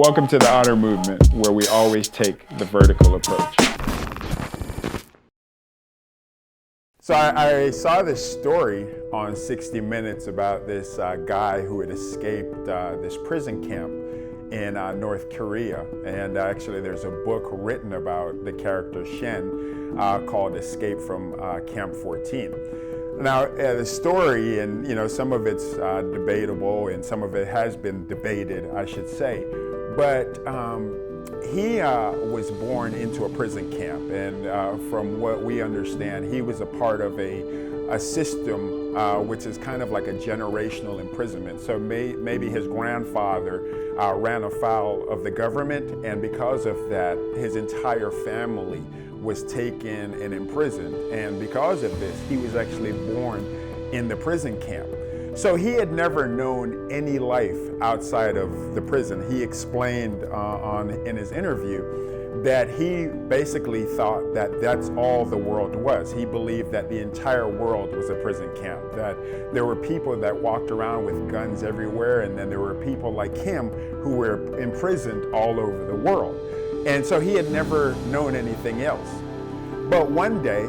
Welcome to the Honor Movement, where we always take the vertical approach. So I saw this story on 60 Minutes about this guy who had escaped this prison camp in North Korea. And actually there's a book written about the character Shen called Escape from Camp 14. Now, the story, and some of it's debatable and some of it has been debated, I should say, but he was born into a prison camp, and from what we understand, he was a part of a system which is kind of like a generational imprisonment. So maybe his grandfather ran afoul of the government, and because of that, his entire family was taken and imprisoned. And because of this, he was actually born in the prison camp. So he had never known any life outside of the prison. He explained in his interview that he basically thought that that's all the world was. He believed that the entire world was a prison camp, that there were people that walked around with guns everywhere, and then there were people like him who were imprisoned all over the world. And so he had never known anything else. But one day,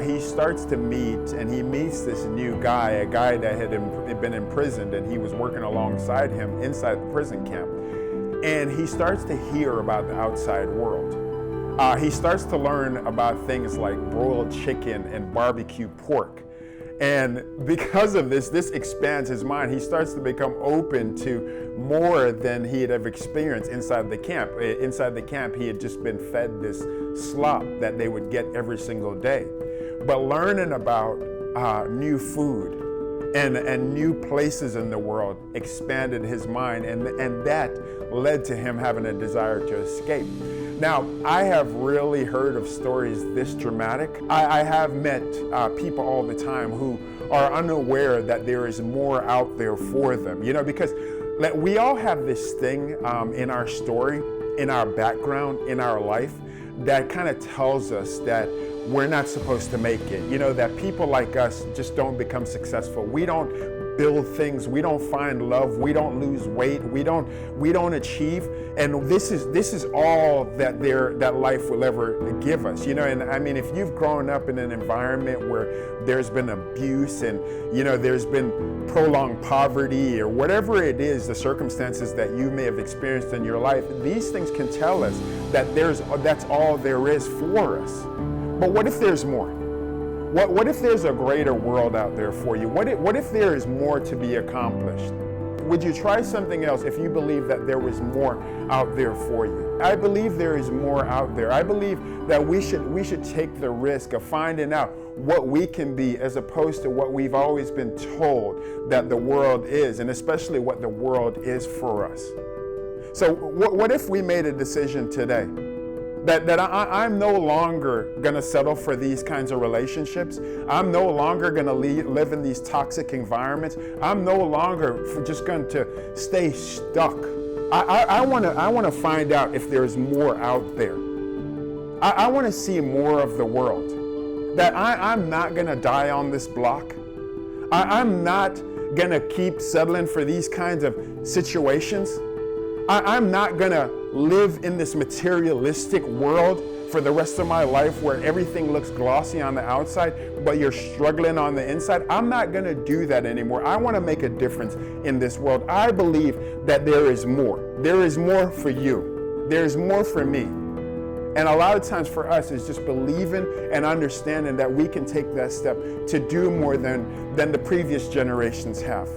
he starts to meet, and he meets this new guy, a guy that had been imprisoned, and he was working alongside him inside the prison camp. And he starts to hear about the outside world. He starts to learn about things like broiled chicken and barbecue pork. And because of this expands his mind. He starts to become open to more than he had ever experienced inside the camp. Inside the camp, he had just been fed this slop that they would get every single day. But learning about new food and new places in the world expanded his mind, and that led to him having a desire to escape. Now, I have really heard of stories this dramatic. I have met people all the time who are unaware that there is more out there for them, because we all have this thing in our story, in our background, in our life, that kind of tells us that we're not supposed to make it, that people like us just don't become successful. We don't build things, we don't find love, we don't lose weight, we don't achieve, and this is all that life will ever give us, and I mean, if you've grown up in an environment where there's been abuse and there's been prolonged poverty or whatever it is, the circumstances that you may have experienced in your life, these things can tell us that that's all there is for us. But what if there's more? What if there's a greater world out there for you? What if there is more to be accomplished? Would you try something else if you believe that there was more out there for you? I believe there is more out there. I believe that we should take the risk of finding out what we can be, as opposed to what we've always been told that the world is, and especially what the world is for us. So what if we made a decision today that I'm no longer going to settle for these kinds of relationships. I'm no longer going to live in these toxic environments. I'm no longer just going to stay stuck. I want to find out if there's more out there. I want to see more of the world. That I'm not going to die on this block. I'm not going to keep settling for these kinds of situations. I'm not going to live in this materialistic world for the rest of my life where everything looks glossy on the outside, but you're struggling on the inside. I'm not going to do that anymore. I want to make a difference in this world. I believe that there is more. There is more for you. There's more for me. And a lot of times for us is just believing and understanding that we can take that step to do more than the previous generations have.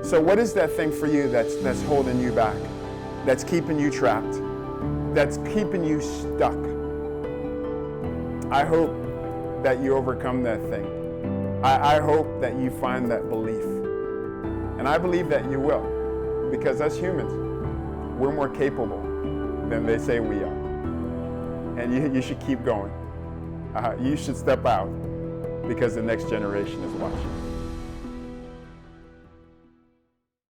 So what is that thing for you that's holding you back, that's keeping you trapped, that's keeping you stuck? I hope that you overcome that thing. I hope that you find that belief. And I believe that you will, because us humans, we're more capable than they say we are. And you should keep going. You should step out, because the next generation is watching.